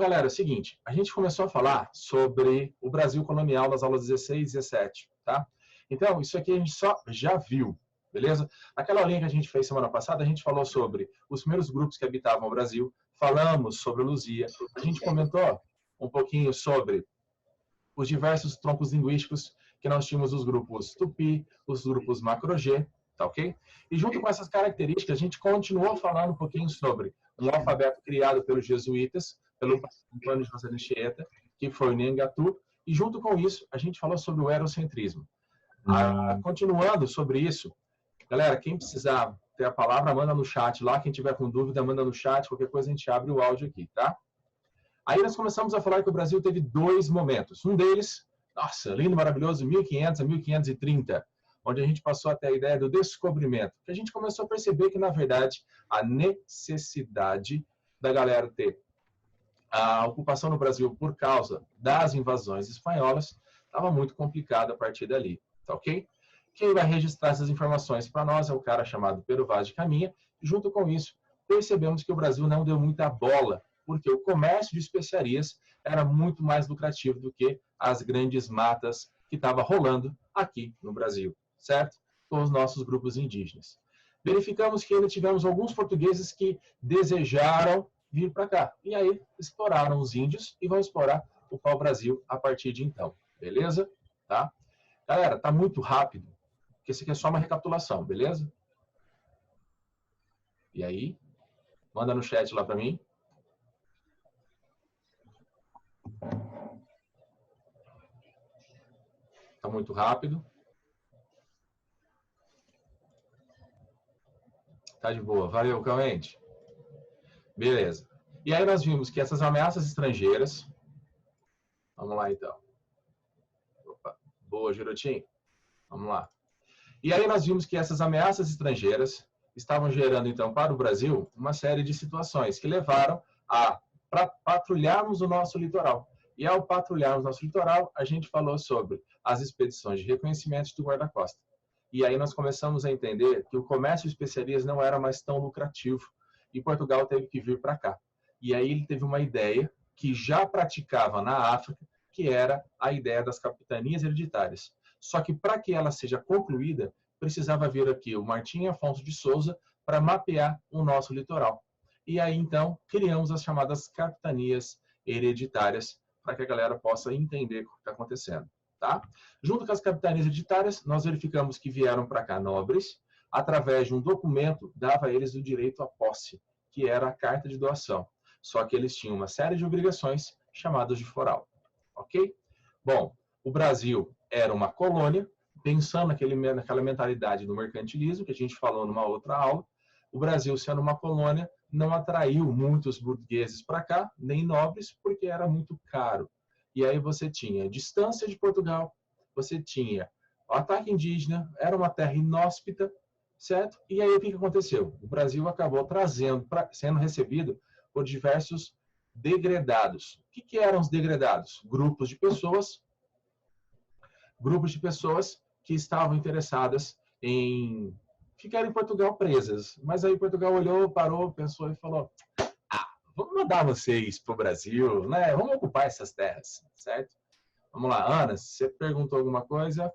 galera, é o seguinte, a gente começou a falar sobre o Brasil colonial nas aulas 16 e 17, tá? Então, isso aqui a gente só já viu, beleza? Naquela aulinha que a gente fez semana passada, a gente falou sobre os primeiros grupos que habitavam o Brasil, falamos sobre Luzia, a gente comentou um pouquinho sobre os diversos troncos linguísticos que nós tínhamos os grupos Tupi, os grupos Macro-G, tá ok? E junto com essas características, a gente continuou falando um pouquinho sobre um alfabeto criado pelos jesuítas, pelo Antônio José de Anchieta, que foi o Nhangatu, e junto com isso, a gente falou sobre o eurocentrismo. Continuando sobre isso, galera, quem precisar ter a palavra, manda no chat lá, quem tiver com dúvida, manda no chat, qualquer coisa a gente abre o áudio aqui, tá? Aí nós começamos a falar que o Brasil teve dois momentos. Um deles, nossa, lindo, maravilhoso, 1500 a 1530, onde a gente passou até a ideia do descobrimento, que a gente começou a perceber que, na verdade, a necessidade da galera ter a ocupação no Brasil por causa das invasões espanholas estava muito complicada a partir dali, tá ok? Quem vai registrar essas informações para nós é o cara chamado Pero Vaz de Caminha, e junto com isso, percebemos que o Brasil não deu muita bola, porque o comércio de especiarias era muito mais lucrativo do que as grandes matas que estavam rolando aqui no Brasil, certo? Com os nossos grupos indígenas. Verificamos que ainda tivemos alguns portugueses que desejaram vir para cá. E aí exploraram os índios e vão explorar o pau-brasil a partir de então. Beleza? Tá? Galera, tá muito rápido, porque isso aqui é só uma recapitulação, beleza? E aí? Manda no chat lá para mim. Tá muito rápido. Tá de boa. Valeu, Clemente. Beleza. E aí nós vimos que essas ameaças estrangeiras... Vamos lá, então. Opa. Boa, Girotinho. Vamos lá. E aí nós vimos que essas ameaças estrangeiras estavam gerando, então, para o Brasil, uma série de situações que levaram a patrulharmos o nosso litoral. E ao patrulharmos o nosso litoral, a gente falou sobre as expedições de reconhecimento do guarda-costa. E aí nós começamos a entender que o comércio de especiarias não era mais tão lucrativo. E Portugal teve que vir para cá. E aí ele teve uma ideia que já praticava na África, que era a ideia das capitanias hereditárias. Só que para que ela seja concluída, precisava vir aqui o Martim Afonso de Souza para mapear o nosso litoral. E aí então criamos as chamadas capitanias hereditárias para que a galera possa entender o que está acontecendo. Tá? Junto com as capitanias hereditárias, nós verificamos que vieram para cá nobres, através de um documento, dava a eles o direito à posse, que era a carta de doação. Só que eles tinham uma série de obrigações chamadas de foral. Ok? Bom, o Brasil era uma colônia, pensando naquela mentalidade do mercantilismo, que a gente falou numa outra aula. O Brasil, sendo uma colônia, não atraiu muitos burgueses para cá, nem nobres, porque era muito caro. E aí você tinha a distância de Portugal, você tinha o ataque indígena, era uma terra inóspita, certo? E aí o que aconteceu? O Brasil acabou sendo recebido por diversos degredados. O que eram os degredados? Grupos de pessoas que estavam interessadas em ficar em Portugal presas. Mas aí Portugal olhou, parou, pensou e falou: vamos mandar vocês para o Brasil, né? Vamos ocupar essas terras, certo? Vamos lá, Ana, você perguntou alguma coisa?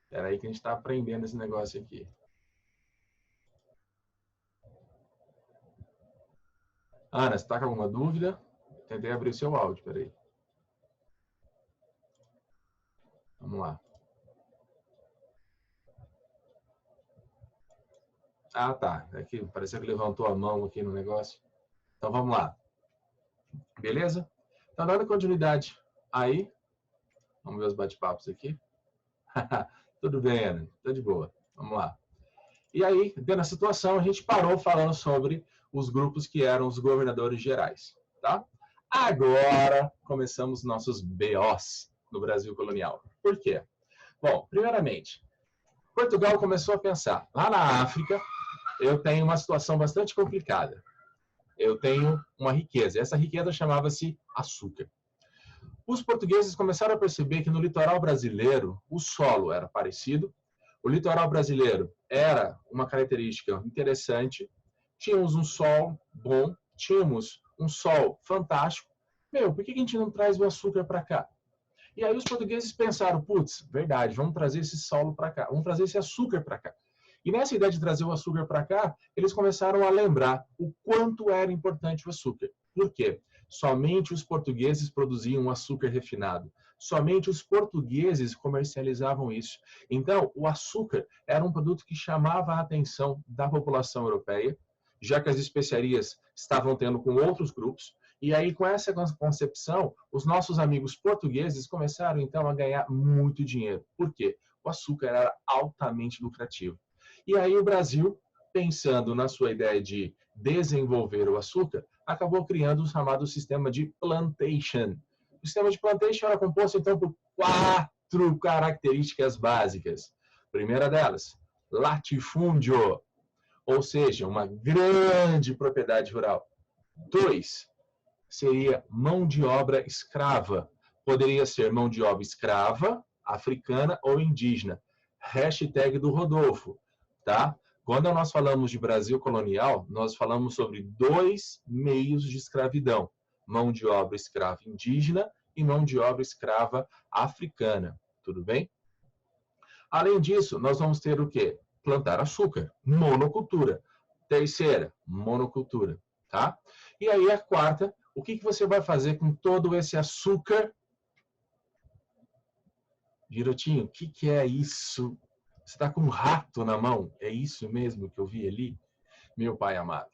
Espera aí que a gente está aprendendo esse negócio aqui. Ana, você está com alguma dúvida? Tentei abrir o seu áudio, espera aí. Vamos lá. Ah, tá. Aqui, pareceu que levantou a mão aqui no negócio. Então, vamos lá. Beleza? Então, dando continuidade aí. Vamos ver os bate-papos aqui. Tudo bem, Ana. Tá de boa. Vamos lá. E aí, dentro da situação, a gente parou falando sobre os grupos que eram os governadores gerais. Tá? Agora, começamos nossos BOs no Brasil colonial. Por quê? Bom, primeiramente, Portugal começou a pensar, lá na África, eu tenho uma situação bastante complicada. Eu tenho uma riqueza. Essa riqueza chamava-se açúcar. Os portugueses começaram a perceber que no litoral brasileiro o solo era parecido, o litoral brasileiro era uma característica interessante, tínhamos um sol bom, tínhamos um sol fantástico. Meu, por que a gente não traz o açúcar para cá? E aí os portugueses pensaram, putz, verdade, vamos trazer esse solo para cá, vamos trazer esse açúcar para cá. E nessa ideia de trazer o açúcar para cá, eles começaram a lembrar o quanto era importante o açúcar. Por quê? Somente os portugueses produziam açúcar refinado. Somente os portugueses comercializavam isso. Então, o açúcar era um produto que chamava a atenção da população europeia, já que as especiarias estavam tendo com outros grupos. E aí, com essa concepção, os nossos amigos portugueses começaram, então, a ganhar muito dinheiro. Por quê? O açúcar era altamente lucrativo. E aí o Brasil, pensando na sua ideia de desenvolver o açúcar, acabou criando o chamado sistema de plantation. O sistema de plantation era composto, então, por 4 características básicas. Primeira delas, latifúndio, ou seja, uma grande propriedade rural. 2, seria mão de obra escrava. Poderia ser mão de obra escrava, africana ou indígena. Hashtag do Rodolfo, tá? Quando nós falamos de Brasil colonial, nós falamos sobre 2 meios de escravidão. Mão de obra escrava indígena e mão de obra escrava africana. Tudo bem? Além disso, nós vamos ter o quê? Plantar açúcar, monocultura. Terceira, monocultura, tá? E aí a quarta, o que você vai fazer com todo esse açúcar? Girotinho, o que é isso? Você está com um rato na mão? É isso mesmo que eu vi ali? Meu pai amado.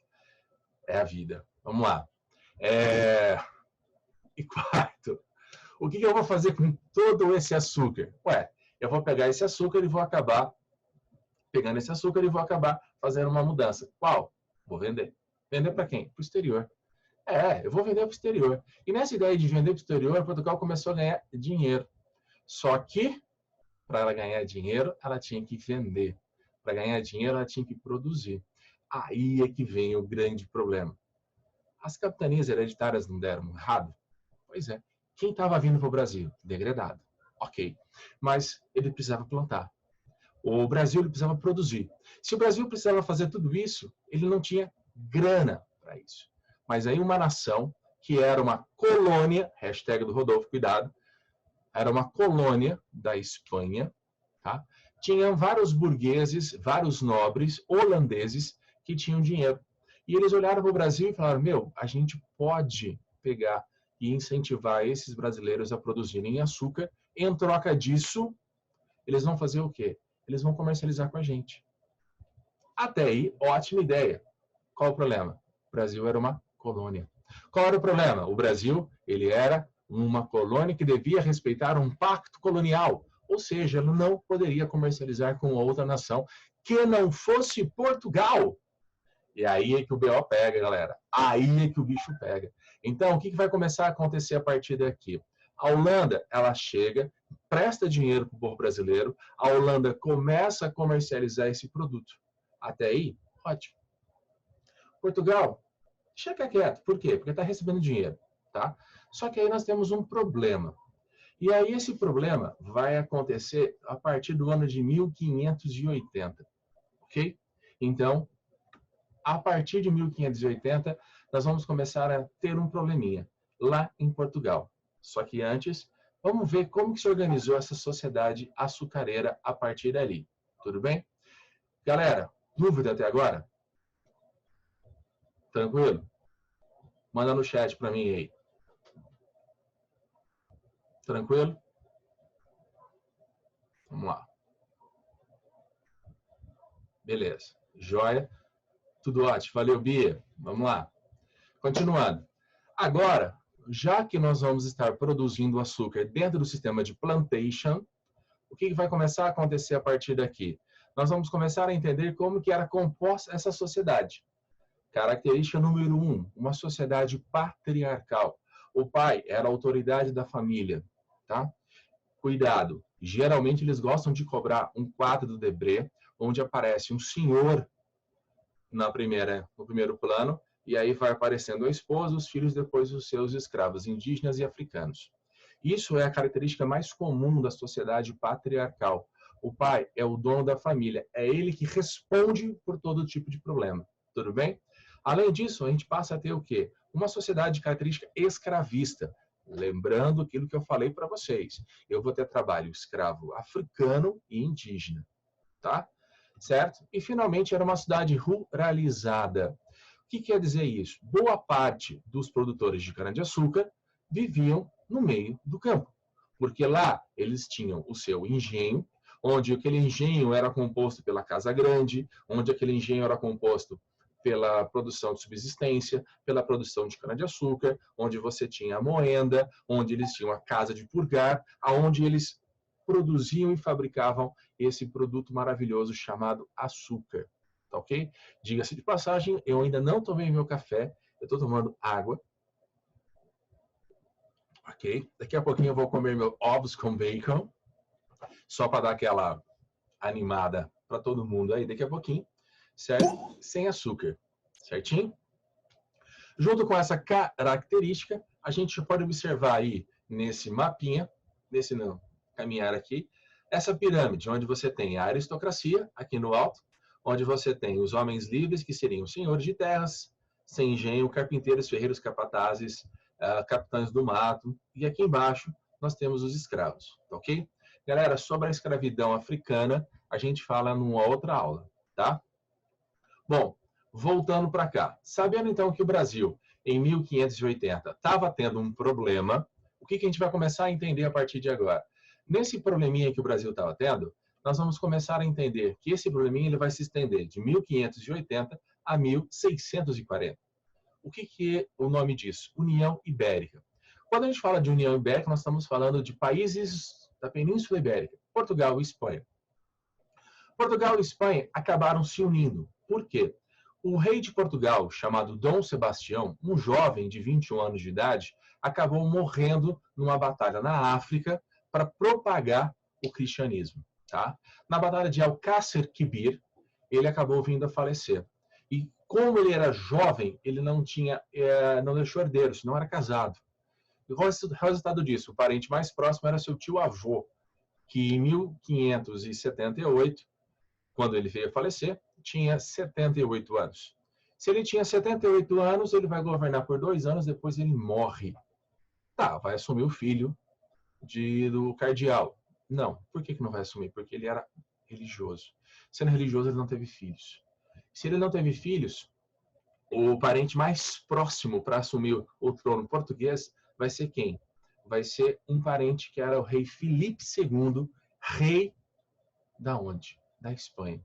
É a vida. Vamos lá. E quarto, o que eu vou fazer com todo esse açúcar? Ué, eu vou pegar esse açúcar e vou acabar pegando esse açúcar e vou acabar fazendo uma mudança. Qual? Vou vender. Vender para quem? Para o exterior. Eu vou vender para o exterior. E nessa ideia de vender para o exterior, Portugal começou a ganhar dinheiro. Só que, para ela ganhar dinheiro, ela tinha que vender. Para ganhar dinheiro, ela tinha que produzir. Aí é que vem o grande problema. As capitanias hereditárias não deram errado? Pois é. Quem estava vindo para o Brasil? Degradado. Ok. Mas ele precisava plantar. O Brasil ele precisava produzir. Se o Brasil precisava fazer tudo isso, ele não tinha grana para isso. Mas aí uma nação que era uma colônia, hashtag do Rodolfo, cuidado, era uma colônia da Espanha, tá? Tinha vários burgueses, vários nobres holandeses que tinham dinheiro. E eles olharam para o Brasil e falaram, meu, a gente pode pegar e incentivar esses brasileiros a produzirem açúcar. Em troca disso, eles vão fazer o quê? Eles vão comercializar com a gente. Até aí, ótima ideia. Qual o problema? O Brasil era uma colônia. Qual era o problema? O Brasil, ele era uma colônia que devia respeitar um pacto colonial, ou seja, ele não poderia comercializar com outra nação que não fosse Portugal. E aí é que o BO pega, galera. Aí é que o bicho pega. Então, o que vai começar a acontecer a partir daqui? A Holanda, ela chega, presta dinheiro para o povo brasileiro, a Holanda começa a comercializar esse produto. Até aí, ótimo. Portugal, fica quieto. Por quê? Porque está recebendo dinheiro, tá? Só que aí nós temos um problema. E aí esse problema vai acontecer a partir do ano de 1580, ok? Então, a partir de 1580, nós vamos começar a ter um probleminha lá em Portugal. Só que antes, vamos ver como que se organizou essa sociedade açucareira a partir dali. Tudo bem? Galera, dúvida até agora? Tranquilo? Manda no chat para mim aí. Tranquilo? Vamos lá. Beleza. Joia. Tudo ótimo. Valeu, Bia. Vamos lá. Continuando. Agora, já que nós vamos estar produzindo açúcar dentro do sistema de plantation, o que vai começar a acontecer a partir daqui? Nós vamos começar a entender como que era composta essa sociedade. Característica número 1, uma sociedade patriarcal. O pai era a autoridade da família, tá? Cuidado, geralmente eles gostam de cobrar um quadro do Debré, onde aparece um senhor no primeiro plano, e aí vai aparecendo a esposa, os filhos, depois os seus escravos, indígenas e africanos. Isso é a característica mais comum da sociedade patriarcal. O pai é o dono da família, é ele que responde por todo tipo de problema. Tudo bem? Além disso, a gente passa a ter o quê? Uma sociedade de característica escravista. Lembrando aquilo que eu falei para vocês. Eu vou ter trabalho escravo africano e indígena, tá? Certo? E, finalmente, era uma cidade ruralizada. O que quer dizer isso? Boa parte dos produtores de cana-de-açúcar viviam no meio do campo, porque lá eles tinham o seu engenho, onde aquele engenho era composto pela casa grande, onde aquele engenho era composto pela produção de subsistência, pela produção de cana-de-açúcar, onde você tinha a moenda, onde eles tinham a casa de purgar, aonde eles produziam e fabricavam esse produto maravilhoso chamado açúcar. Tá ok? Diga-se de passagem, eu ainda não tomei meu café, eu estou tomando água. Ok? Daqui a pouquinho eu vou comer meus ovos com bacon, só para dar aquela animada para todo mundo aí daqui a pouquinho, certo? Sem açúcar, certinho? Junto com essa característica, a gente pode observar aí nesse mapinha, nesse não, caminhar aqui, essa pirâmide, onde você tem a aristocracia, aqui no alto, onde você tem os homens livres, que seriam senhores de terras, sem engenho, carpinteiros, ferreiros, capatazes, capitães do mato, e aqui embaixo nós temos os escravos, tá ok? Galera, sobre a escravidão africana, a gente fala numa outra aula, tá? Bom, voltando para cá. Sabendo então que o Brasil, em 1580, estava tendo um problema, o que a gente vai começar a entender a partir de agora? Nesse probleminha que o Brasil estava tendo, nós vamos começar a entender que esse probleminha ele vai se estender de 1580 a 1640. O que é o nome disso? União Ibérica. Quando a gente fala de União Ibérica, nós estamos falando de países da Península Ibérica, Portugal e Espanha. Portugal e Espanha acabaram se unindo. Por quê? O rei de Portugal, chamado Dom Sebastião, um jovem de 21 anos de idade, acabou morrendo numa batalha na África para propagar o cristianismo. Tá? Na batalha de Alcácer Quibir, ele acabou vindo a falecer. E como ele era jovem, ele não deixou herdeiros, não era casado. E qual é o resultado disso? O parente mais próximo era seu tio-avô, que em 1578, quando ele veio a falecer, tinha 78 anos. Se ele tinha 78 anos, ele vai governar por 2 anos, depois ele morre. Tá, vai assumir o filho do cardeal. Não, por que não vai assumir? Porque ele era religioso. Sendo religioso, ele não teve filhos. Se ele não teve filhos, o parente mais próximo para assumir o trono português vai ser quem? Vai ser um parente que era o rei Filipe II, rei da onde? Da Espanha.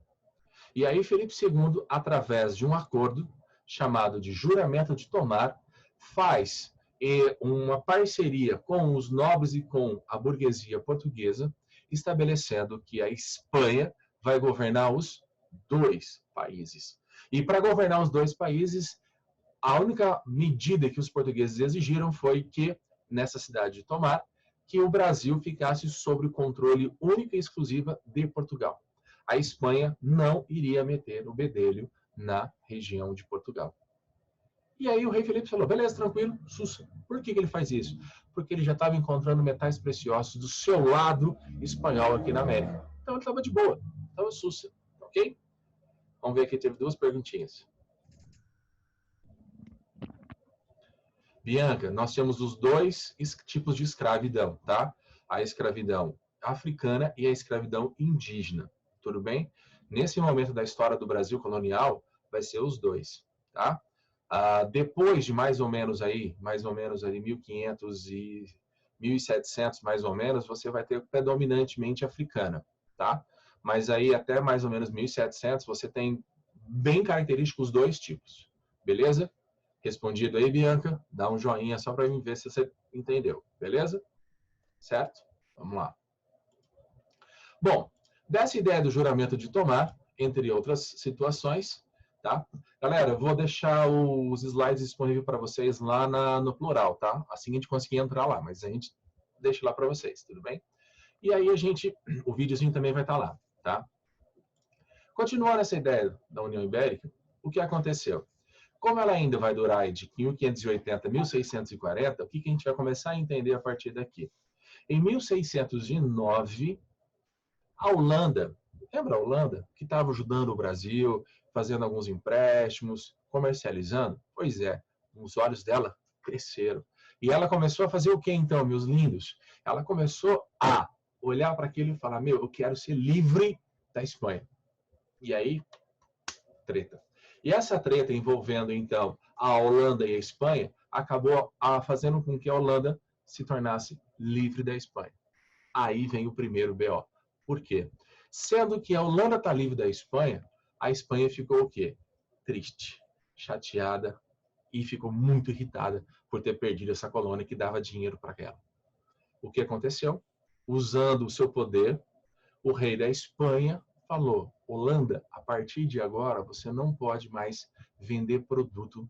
E aí Filipe II, através de um acordo chamado de Juramento de Tomar, faz uma parceria com os nobres e com a burguesia portuguesa, estabelecendo que a Espanha vai governar os 2 países. E para governar os 2 países, a única medida que os portugueses exigiram foi que, nessa cidade de Tomar, que o Brasil ficasse sob o controle único e exclusivo de Portugal. A Espanha não iria meter o bedelho na região de Portugal. E aí o rei Felipe falou, beleza, tranquilo, sussa. Por que ele faz isso? Porque ele já estava encontrando metais preciosos do seu lado espanhol aqui na América. Então ele estava de boa, estava sussa, ok? Vamos ver aqui, teve 2 perguntinhas. Bianca, nós temos os 2 tipos de escravidão, tá? A escravidão africana e a escravidão indígena. Tudo bem? Nesse momento da história do Brasil colonial, vai ser os 2, tá? Depois de mais ou menos ali 1500 e 1700, mais ou menos, você vai ter predominantemente africana, tá? Mas aí até mais ou menos 1700, você tem bem característicos os 2 tipos, beleza? Respondido aí, Bianca, dá um joinha só para mim ver se você entendeu, beleza? Certo? Vamos lá. Bom, dessa ideia do juramento de tomar, entre outras situações, tá? Galera, eu vou deixar os slides disponíveis para vocês lá no plural, tá? Assim a gente conseguir entrar lá, mas a gente deixa lá para vocês, tudo bem? E aí o videozinho também vai estar lá, tá? Continuando essa ideia da União Ibérica, o que aconteceu? Como ela ainda vai durar de 1580 a 1640, o que a gente vai começar a entender a partir daqui? Em 1609, a Holanda, lembra a Holanda? Que estava ajudando o Brasil, fazendo alguns empréstimos, comercializando. Pois é, os olhos dela cresceram. E ela começou a fazer o que então, meus lindos? Ela começou a olhar para aquilo e falar, meu, eu quero ser livre da Espanha. E aí, treta. E essa treta envolvendo, então, a Holanda e a Espanha, acabou fazendo com que a Holanda se tornasse livre da Espanha. Aí vem o primeiro BO. Por quê? Sendo que a Holanda está livre da Espanha, a Espanha ficou o quê? Triste, chateada e ficou muito irritada por ter perdido essa colônia que dava dinheiro para ela. O que aconteceu? Usando o seu poder, o rei da Espanha falou, Holanda, a partir de agora você não pode mais vender produto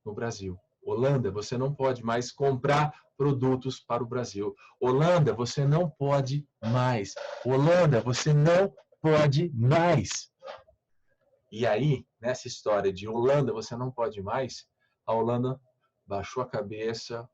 no Brasil. Holanda, você não pode mais comprar produtos para o Brasil. Holanda, você não pode mais. Holanda, você não pode mais. E aí, nessa história de Holanda, você não pode mais, a Holanda baixou a cabeça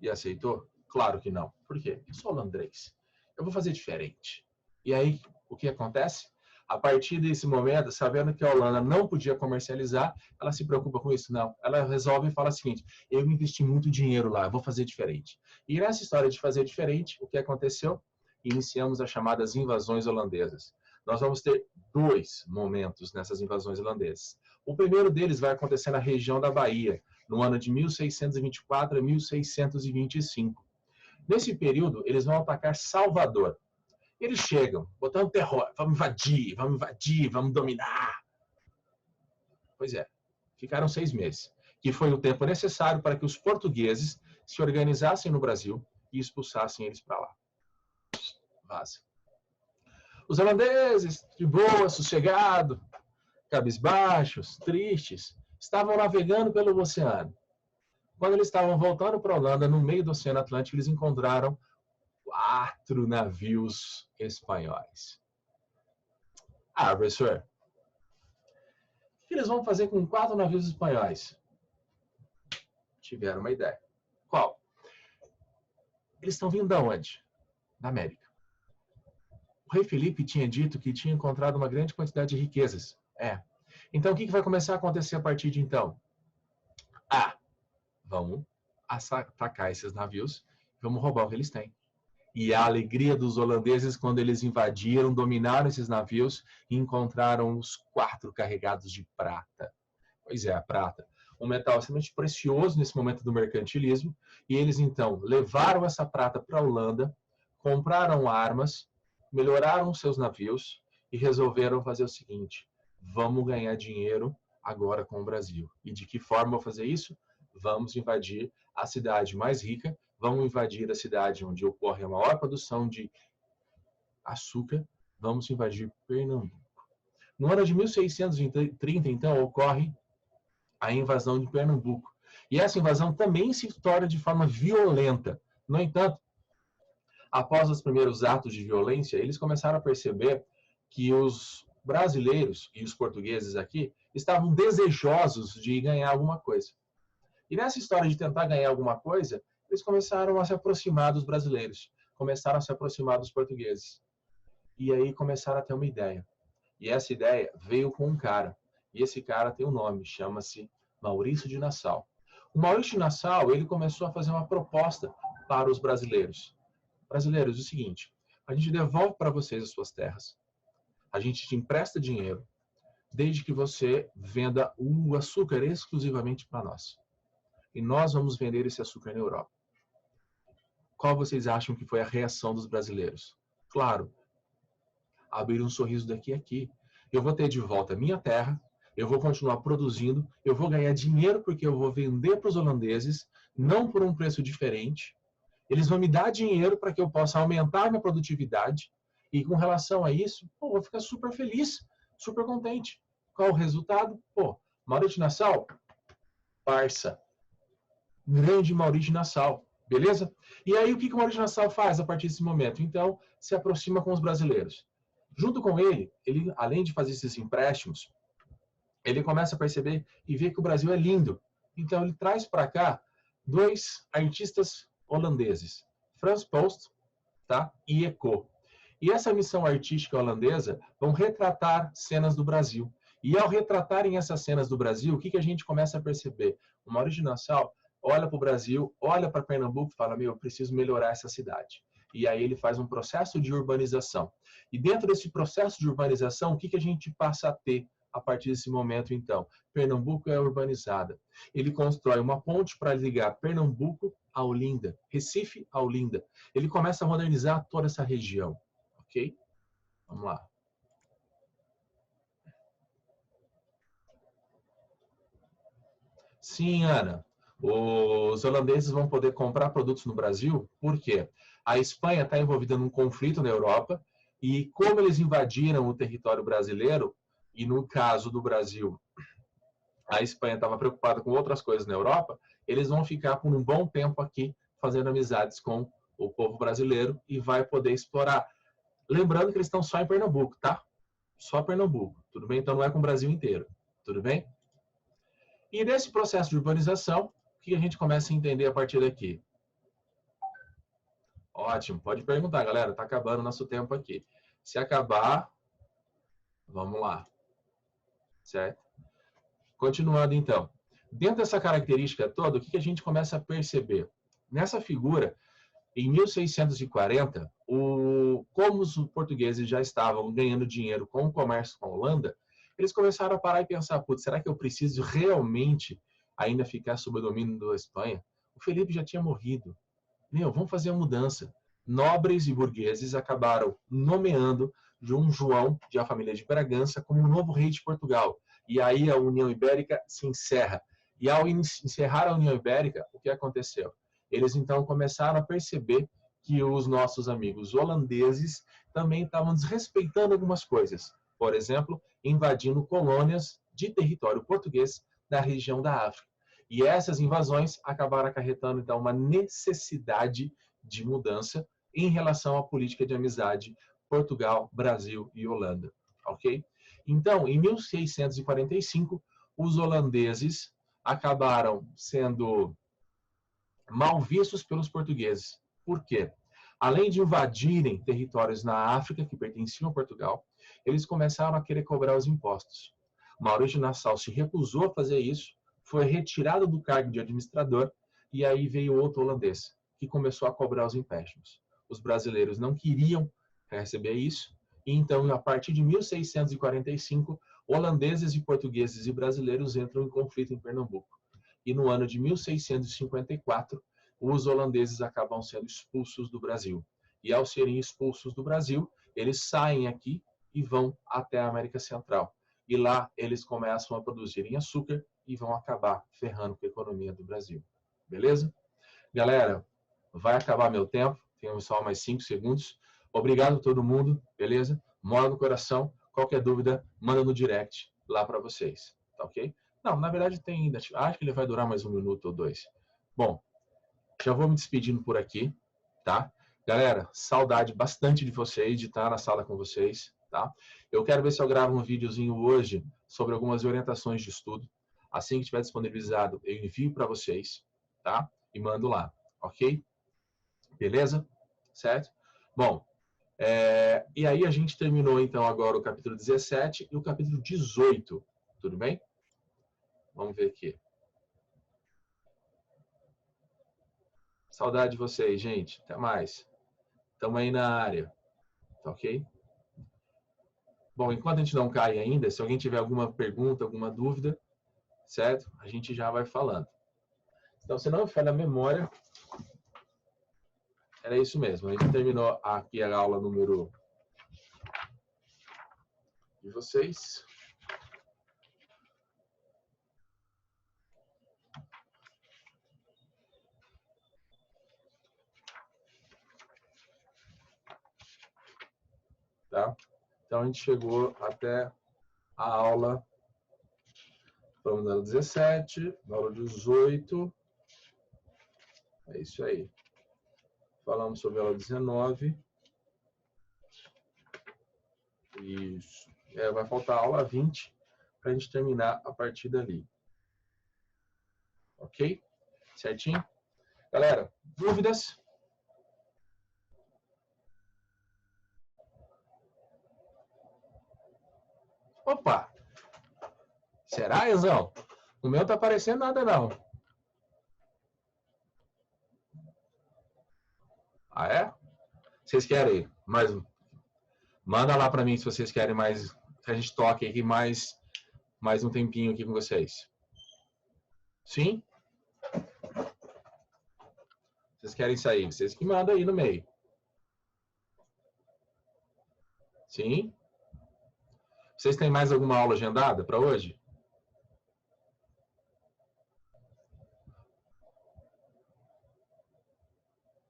e aceitou? Claro que não. Por quê? Eu sou holandês. Eu vou fazer diferente. E aí, o que acontece? A partir desse momento, sabendo que a Holanda não podia comercializar, ela se preocupa com isso? Não. Ela resolve e fala o seguinte, eu investi muito dinheiro lá, eu vou fazer diferente. E nessa história de fazer diferente, o que aconteceu? Iniciamos as chamadas invasões holandesas. Nós vamos ter dois momentos nessas invasões holandesas. O primeiro deles vai acontecer na região da Bahia, no ano de 1624 a 1625. Nesse período, eles vão atacar Salvador. Eles chegam, botando terror, vamos invadir, vamos dominar. Pois é, ficaram 6 meses, que foi o tempo necessário para que os portugueses se organizassem no Brasil e expulsassem eles para lá. Vaza. Os holandeses, de boa, sossegado, cabisbaixos, tristes, estavam navegando pelo oceano. Quando eles estavam voltando para a Holanda, no meio do Oceano Atlântico, eles encontraram 4 navios espanhóis. Ah, professor, o que eles vão fazer com 4 navios espanhóis? Tiveram uma ideia. Qual? Eles estão vindo de onde? Da América. O rei Felipe tinha dito que tinha encontrado uma grande quantidade de riquezas. Então, o que vai começar a acontecer a partir de então? Vamos atacar esses navios, vamos roubar o que eles têm. E a alegria dos holandeses quando eles invadiram, dominaram esses navios e encontraram os 4 carregados de prata. Pois é, a prata. Um metal extremamente precioso nesse momento do mercantilismo. E eles, então, levaram essa prata para a Holanda, compraram armas, melhoraram seus navios e resolveram fazer o seguinte, vamos ganhar dinheiro agora com o Brasil. E de que forma vou fazer isso? Vamos invadir a cidade mais rica, vamos invadir a cidade onde ocorre a maior produção de açúcar, vamos invadir Pernambuco. No ano de 1630, então, ocorre a invasão de Pernambuco. E essa invasão também se torna de forma violenta. No entanto, após os primeiros atos de violência, eles começaram a perceber que os brasileiros e os portugueses aqui estavam desejosos de ganhar alguma coisa. E nessa história de tentar ganhar alguma coisa, eles começaram a se aproximar dos brasileiros, começaram a se aproximar dos portugueses. E aí começaram a ter uma ideia. E essa ideia veio com um cara. E esse cara tem um nome, chama-se Maurício de Nassau. O Maurício de Nassau, ele começou a fazer uma proposta para os brasileiros. Brasileiros, é o seguinte, a gente devolve para vocês as suas terras, a gente te empresta dinheiro, desde que você venda o açúcar exclusivamente para nós. E nós vamos vender esse açúcar na Europa. Qual vocês acham que foi a reação dos brasileiros? Claro, abrir um sorriso daqui a aqui. Eu vou ter de volta a minha terra, eu vou continuar produzindo, eu vou ganhar dinheiro porque eu vou vender para os holandeses, não por um preço diferente. Eles vão me dar dinheiro para que eu possa aumentar minha produtividade. E com relação a isso, eu vou ficar super feliz, super contente. Qual o resultado? Maurício de Nassau, parça. Grande Maurício de Nassau, beleza? E aí o que o Maurício de Nassau faz a partir desse momento? Então, se aproxima com os brasileiros. Junto com ele, além de fazer esses empréstimos, ele começa a perceber e ver que o Brasil é lindo. Então, ele traz para cá 2 artistas holandeses, Frans Post, tá? E Eco. E essa missão artística holandesa vão retratar cenas do Brasil. E ao retratarem essas cenas do Brasil, o que, que a gente começa a perceber? O Maurício de Nassau olha para o Brasil, olha para Pernambuco e fala, meu, eu preciso melhorar essa cidade. E aí ele faz um processo de urbanização. E dentro desse processo de urbanização, o que, que a gente passa a ter a partir desse momento, então? Pernambuco é urbanizada. Ele constrói uma ponte para ligar Pernambuco a Olinda, Recife a Olinda. Ele começa a modernizar toda essa região, ok? Vamos lá. Sim, Ana. Os holandeses vão poder comprar produtos no Brasil, por quê? A Espanha está envolvida num conflito na Europa e como eles invadiram o território brasileiro, e no caso do Brasil, a Espanha estava preocupada com outras coisas na Europa, eles vão ficar por um bom tempo aqui fazendo amizades com o povo brasileiro e vai poder explorar. Lembrando que eles estão só em Pernambuco, tá? Só Pernambuco, tudo bem? Então não é com o Brasil inteiro, tudo bem? E nesse processo de urbanização, o que a gente começa a entender a partir daqui? Ótimo, pode perguntar, galera. Está acabando o nosso tempo aqui. Se acabar, vamos lá. Certo? Continuando, então. Dentro dessa característica toda, o que a gente começa a perceber? Nessa figura, em 1640, como os portugueses já estavam ganhando dinheiro com o comércio com a Holanda, eles começaram a parar e pensar, putz, será que eu preciso realmente ainda ficar sob o domínio da Espanha? O Felipe já tinha morrido. Meu, vamos fazer a mudança. Nobres e burgueses acabaram nomeando Dom João de a família de Bragança como o novo rei de Portugal. E aí a União Ibérica se encerra. E ao encerrar a União Ibérica, o que aconteceu? Eles então começaram a perceber que os nossos amigos holandeses também estavam desrespeitando algumas coisas. Por exemplo, invadindo colônias de território português da região da África. E essas invasões acabaram acarretando, então, uma necessidade de mudança em relação à política de amizade Portugal, Brasil e Holanda. Ok? Então, em 1645, os holandeses acabaram sendo mal vistos pelos portugueses. Por quê? Além de invadirem territórios na África que pertenciam a Portugal, eles começaram a querer cobrar os impostos. Maurício de Nassau se recusou a fazer isso, foi retirado do cargo de administrador e aí veio outro holandês, que começou a cobrar os empréstimos. Os brasileiros não queriam receber isso, e então, a partir de 1645, holandeses e portugueses e brasileiros entram em conflito em Pernambuco. E no ano de 1654, os holandeses acabam sendo expulsos do Brasil. E ao serem expulsos do Brasil, eles saem aqui e vão até a América Central. E lá eles começam a produzirem açúcar e vão acabar ferrando com a economia do Brasil. Beleza? Galera, vai acabar meu tempo, temos só mais 5 segundos. Obrigado a todo mundo, beleza? Mora no coração. Qualquer dúvida, manda no direct lá para vocês, tá ok? Não, na verdade tem ainda. Acho que ele vai durar mais 1 minuto ou 2. Bom, já vou me despedindo por aqui, tá? Galera, saudade bastante de vocês, de estar na sala com vocês, tá? Eu quero ver se eu gravo um videozinho hoje sobre algumas orientações de estudo. Assim que estiver disponibilizado, eu envio para vocês, tá? E mando lá, ok? Beleza? Certo? Bom, e aí a gente terminou então agora o capítulo 17 e o capítulo 18, tudo bem? Vamos ver aqui. Saudade de vocês, gente. Até mais. Estamos aí na área. Tá ok? Bom, enquanto a gente não cai ainda, se alguém tiver alguma pergunta, alguma dúvida, certo? A gente já vai falando. Então, se não me falha a memória, era isso mesmo. A gente terminou aqui a aula número de vocês. Tá? Então, a gente chegou até a aula, vamos na aula 17, na aula 18. É isso aí. Falamos sobre a aula 19. Isso. Vai faltar a aula 20 para a gente terminar a partir dali. Ok? Certinho? Galera, dúvidas? Opa! Será, Ezão? O meu tá aparecendo nada, não. Ah, é? Vocês querem mais? Manda lá para mim se vocês querem mais, que a gente toque aqui mais um tempinho aqui com vocês. Sim? Vocês querem sair? Vocês que mandam aí no meio. Sim? Vocês têm mais alguma aula agendada para hoje?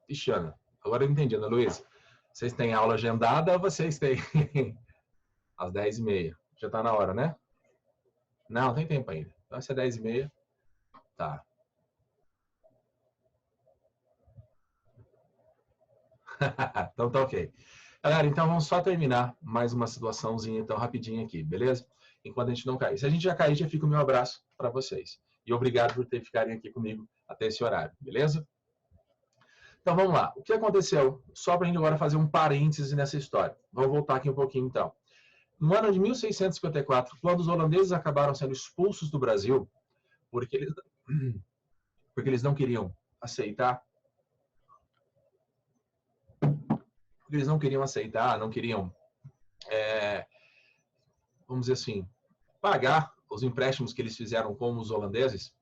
Ixi, Ana, agora eu entendi, Ana Luísa. Vocês têm aula agendada ou vocês têm às 10h30? Já está na hora, né? Não, tem tempo ainda. Então, se é 10h30, tá. Então tá ok. Galera, então vamos só terminar mais uma situaçãozinha, então, rapidinho aqui, beleza? Enquanto a gente não cair. Se a gente já cair, já fica o meu abraço para vocês. E obrigado por ter ficado aqui comigo até esse horário, beleza? Então vamos lá. O que aconteceu? Só para a gente agora fazer um parêntese nessa história. Vamos voltar aqui um pouquinho então. No ano de 1654, quando os holandeses acabaram sendo expulsos do Brasil, porque eles não queriam aceitar, não queriam, vamos dizer assim, pagar os empréstimos que eles fizeram com os holandeses.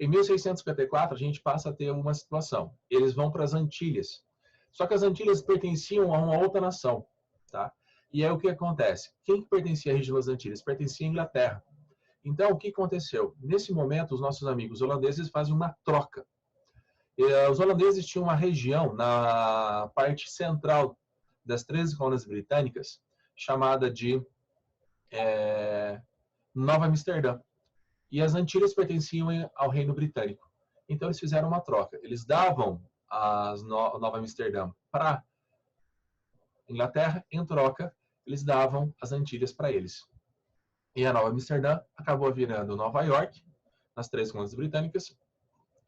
Em 1654, a gente passa a ter uma situação. Eles vão para as Antilhas. Só que as Antilhas pertenciam a uma outra nação, tá? E aí o que acontece? Quem pertencia à região das Antilhas? Pertencia à Inglaterra. Então, o que aconteceu? Nesse momento, os nossos amigos holandeses fazem uma troca. Os holandeses tinham uma região na parte central das 13 colônias britânicas, chamada de Nova Amsterdã. E as Antilhas pertenciam ao Reino Britânico. Então, eles fizeram uma troca. Eles davam a Nova Amsterdã para Inglaterra, em troca, eles davam as Antilhas para eles. E a Nova Amsterdã acabou virando Nova York, nas 13 colônias britânicas,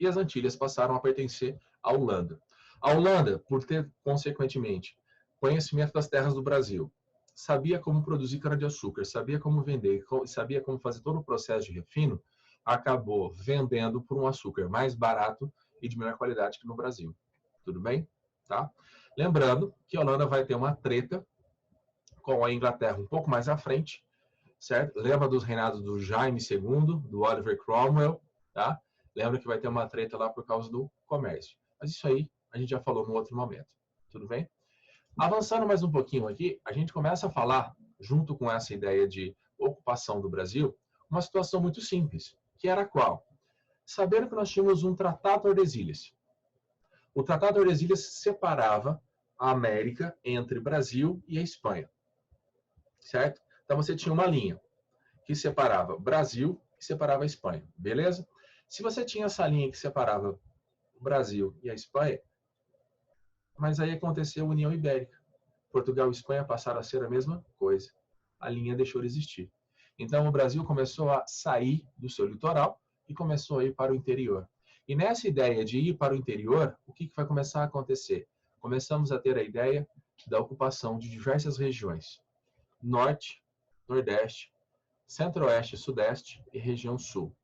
e as Antilhas passaram a pertencer à Holanda. A Holanda, por ter, consequentemente, conhecimento das terras do Brasil, sabia como produzir cana-de-açúcar, sabia como vender, sabia como fazer todo o processo de refino, acabou vendendo por um açúcar mais barato e de melhor qualidade que no Brasil. Tudo bem? Tá? Lembrando que a Holanda vai ter uma treta com a Inglaterra um pouco mais à frente, certo? Lembra dos reinados do Jaime II, do Oliver Cromwell, tá? Lembra que vai ter uma treta lá por causa do comércio. Mas isso aí a gente já falou no outro momento. Tudo bem? Avançando mais um pouquinho aqui, a gente começa a falar, junto com essa ideia de ocupação do Brasil, uma situação muito simples, que era qual? Saber que nós tínhamos um Tratado de Tordesilhas. O Tratado de Tordesilhas separava a América entre Brasil e a Espanha, certo? Então você tinha uma linha que separava o Brasil e separava a Espanha, beleza? Se você tinha essa linha que separava o Brasil e a Espanha, mas aí aconteceu a União Ibérica. Portugal e Espanha passaram a ser a mesma coisa. A linha deixou de existir. Então o Brasil começou a sair do seu litoral e começou a ir para o interior. E nessa ideia de ir para o interior, o que vai começar a acontecer? Começamos a ter a ideia da ocupação de diversas regiões. Norte, Nordeste, Centro-Oeste, Sudeste e região Sul.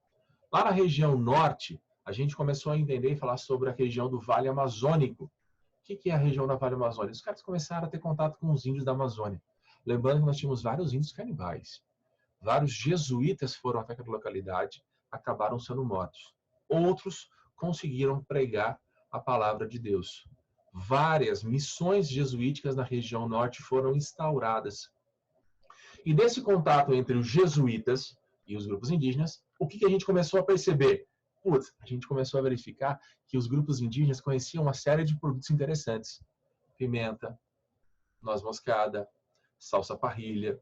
Lá na região Norte, a gente começou a entender e falar sobre a região do Vale Amazônico. O que é a região do Vale Amazônico? Os caras começaram a ter contato com os índios da Amazônia. Lembrando que nós tínhamos vários índios canibais. Vários jesuítas foram até aquela localidade, acabaram sendo mortos. Outros conseguiram pregar a palavra de Deus. Várias missões jesuíticas na região norte foram instauradas. E desse contato entre os jesuítas e os grupos indígenas, o que a gente começou a perceber? Putz, a gente começou a verificar que os grupos indígenas conheciam uma série de produtos interessantes. Pimenta, noz moscada, salsa parrilha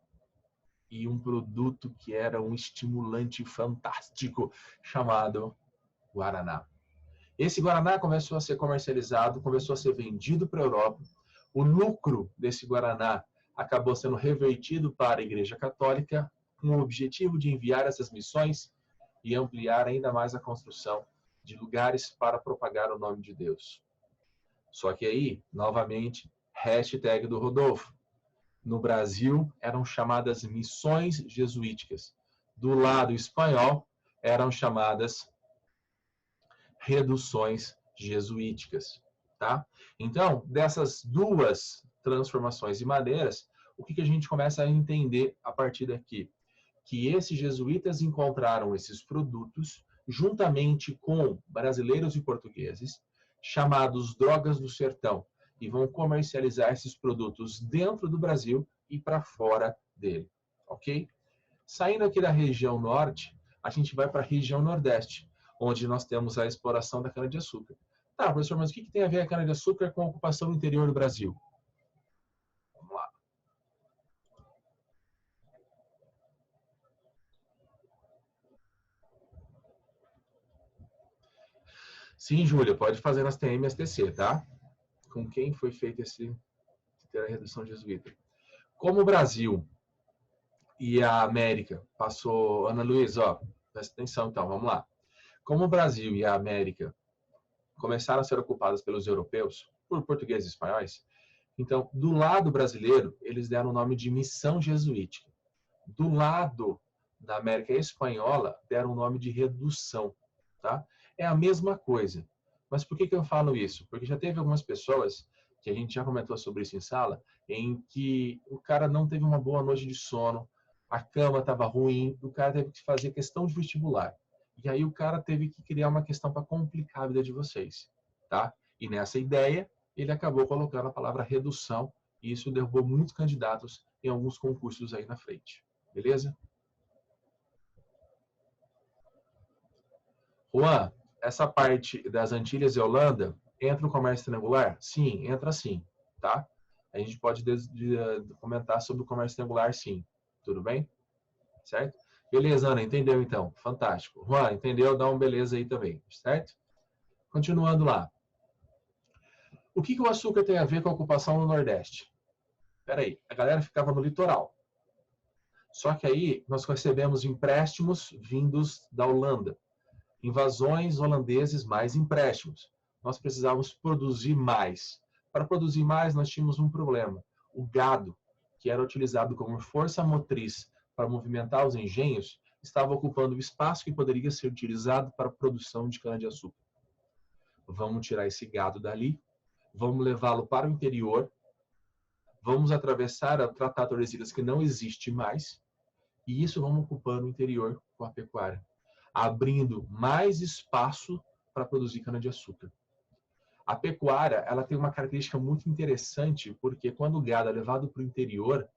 e um produto que era um estimulante fantástico chamado Guaraná. Esse Guaraná começou a ser comercializado, começou a ser vendido para a Europa. O lucro desse Guaraná acabou sendo revertido para a Igreja Católica com o objetivo de enviar essas missões e ampliar ainda mais a construção de lugares para propagar o nome de Deus. Só que aí, novamente, hashtag do Rodolfo. No Brasil, eram chamadas missões jesuíticas. do lado espanhol, eram chamadas reduções jesuíticas, tá? Então, dessas duas transformações de maneiras, o que a gente começa a entender a partir daqui? Que esses jesuítas encontraram esses produtos juntamente com brasileiros e portugueses, chamados drogas do sertão, e vão comercializar esses produtos dentro do Brasil e para fora dele, ok? Saindo aqui da região norte, a gente vai para a região nordeste, onde nós temos a exploração da cana-de-açúcar. Tá, professor, mas o que tem a ver a cana-de-açúcar com a ocupação no interior do Brasil? Vamos lá. Sim, Júlia, pode fazer nas TM-STC, tá? Com quem foi feito ter a redução jesuíta? Como o Brasil e a América passou... Ana Luísa, ó, presta atenção então, vamos lá. Como o Brasil e a América começaram a ser ocupadas pelos europeus, por portugueses e espanhóis, então, do lado brasileiro, eles deram o nome de missão jesuítica. Do lado da América Espanhola, deram o nome de redução, tá? É a mesma coisa. Mas por que eu falo isso? Porque já teve algumas pessoas, que a gente já comentou sobre isso em sala, em que o cara não teve uma boa noite de sono, a cama estava ruim, o cara teve que fazer questão de vestibular. E aí o cara teve que criar uma questão para complicar a vida de vocês, tá? E nessa ideia, ele acabou colocando a palavra redução, e isso derrubou muitos candidatos em alguns concursos aí na frente. Beleza? Juan, essa parte das Antilhas e Holanda entra no comércio triangular? Sim, entra sim, tá? A gente pode comentar sobre o comércio triangular, sim. Tudo bem? Certo? Beleza, Ana, entendeu então? Fantástico. Juan, entendeu? Dá um beleza aí também, certo? Continuando lá. O que o açúcar tem a ver com a ocupação no Nordeste? Espera aí, a galera ficava no litoral. Só que aí nós recebemos empréstimos vindos da Holanda. Invasões holandeses mais empréstimos. Nós precisávamos produzir mais. Para produzir mais, nós tínhamos um problema. O gado, que era utilizado como força motriz para movimentar os engenhos, estava ocupando o espaço que poderia ser utilizado para a produção de cana-de-açúcar. Vamos tirar esse gado dali, vamos levá-lo para o interior, vamos atravessar a Tratado de Tordesilhas, que não existe mais, e isso vamos ocupando o interior com a pecuária, abrindo mais espaço para produzir cana-de-açúcar. A pecuária, ela tem uma característica muito interessante, porque quando o gado é levado para o interior,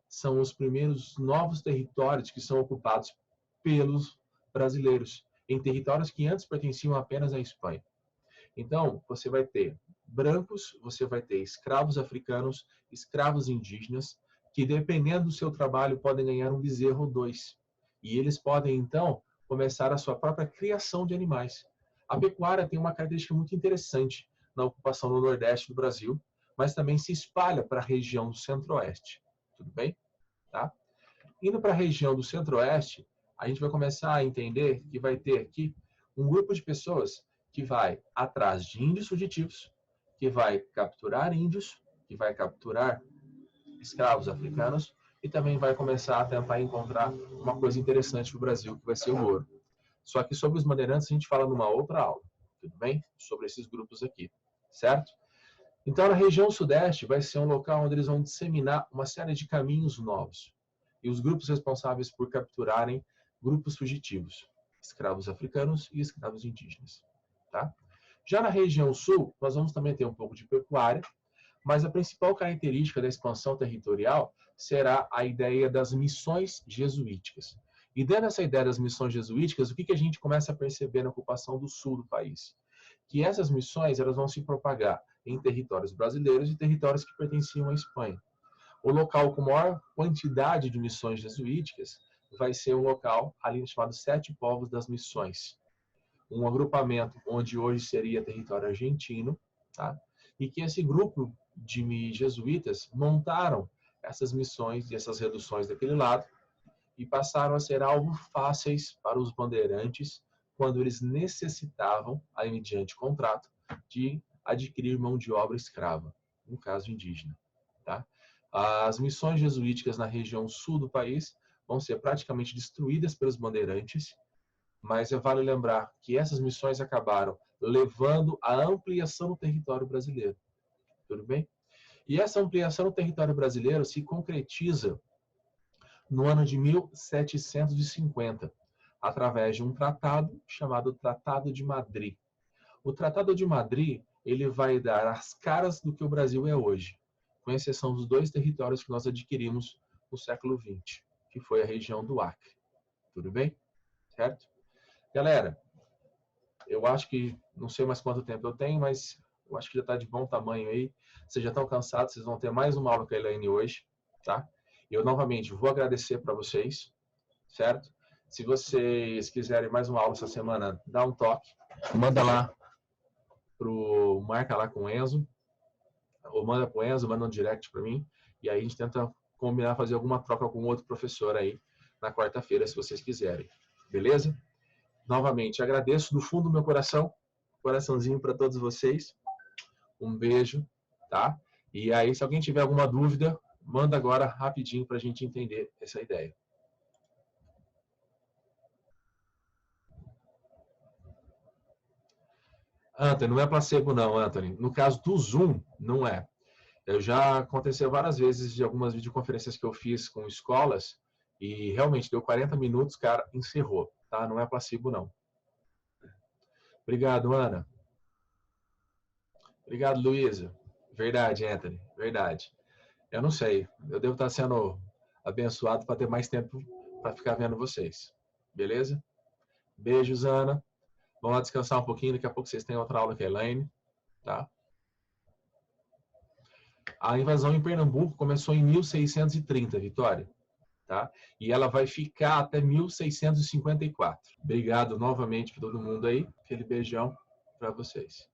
são os primeiros novos territórios que são ocupados pelos brasileiros, em territórios que antes pertenciam apenas à Espanha. Então, você vai ter brancos, você vai ter escravos africanos, escravos indígenas, que dependendo do seu trabalho podem ganhar um bezerro ou dois. E eles podem, então, começar a sua própria criação de animais. A pecuária tem uma característica muito interessante na ocupação no Nordeste do Brasil, mas também se espalha para a região do Centro-Oeste. Tudo bem? Tá? Indo para a região do Centro-Oeste, a gente vai começar a entender que vai ter aqui um grupo de pessoas que vai atrás de índios fugitivos, que vai capturar índios, que vai capturar escravos africanos e também vai começar a tentar encontrar uma coisa interessante para o Brasil, que vai ser o ouro. Só que sobre os bandeirantes a gente fala numa outra aula, tudo bem? Sobre esses grupos aqui, certo? Então, na região sudeste vai ser um local onde eles vão disseminar uma série de caminhos novos. E os grupos responsáveis por capturarem grupos fugitivos, escravos africanos e escravos indígenas. Tá? Já na região sul, nós vamos também ter um pouco de pecuária, mas a principal característica da expansão territorial será a ideia das missões jesuíticas. E dentro dessa ideia das missões jesuíticas, o que a gente começa a perceber na ocupação do sul do país? Que essas missões elas vão se propagar em territórios brasileiros e territórios que pertenciam à Espanha. O local com maior quantidade de missões jesuíticas vai ser um local ali chamado Sete Povos das Missões, um agrupamento onde hoje seria território argentino, tá? E que esse grupo de jesuítas montaram essas missões e essas reduções daquele lado e passaram a ser alvo fáceis para os bandeirantes quando eles necessitavam, aí mediante contrato, de adquirir mão de obra escrava, no caso indígena. Tá? As missões jesuíticas na região sul do país vão ser praticamente destruídas pelos bandeirantes, mas vale lembrar que essas missões acabaram levando à ampliação do território brasileiro. Tudo bem? E essa ampliação do território brasileiro se concretiza no ano de 1750, através de um tratado chamado Tratado de Madrid. O Tratado de Madrid, ele vai dar as caras do que o Brasil é hoje, com exceção dos 2 territórios que nós adquirimos no século XX, que foi a região do Acre. Tudo bem? Certo? Galera, eu acho que, não sei mais quanto tempo eu tenho, mas eu acho que já está de bom tamanho aí. Vocês já estão cansados, vocês vão ter mais uma aula com a Elaine hoje, tá? Eu, novamente, vou agradecer para vocês, certo? Se vocês quiserem mais uma aula essa semana, dá um toque, manda lá marca lá com o Enzo, ou manda para o Enzo, manda um direct para mim, e aí a gente tenta combinar, fazer alguma troca com outro professor aí na quarta-feira, se vocês quiserem. Beleza? Novamente, agradeço do fundo do meu coração, coraçãozinho para todos vocês. Um beijo, tá? E aí, se alguém tiver alguma dúvida, manda agora rapidinho para a gente entender essa ideia. Anthony, não é placebo não, Anthony. No caso do Zoom, não é. Eu já aconteceu várias vezes de algumas videoconferências que eu fiz com escolas e realmente deu 40 minutos, cara, encerrou, tá? Não é placebo não. Obrigado, Ana. Obrigado, Luísa. Verdade, Anthony, verdade. Eu não sei, eu devo estar sendo abençoado para ter mais tempo para ficar vendo vocês. Beleza? Beijos, Ana. Vamos lá descansar um pouquinho, daqui a pouco vocês têm outra aula com a Elaine, tá? A invasão em Pernambuco começou em 1630, Vitória, tá? E ela vai ficar até 1654. Obrigado novamente para todo mundo aí. Aquele beijão para vocês.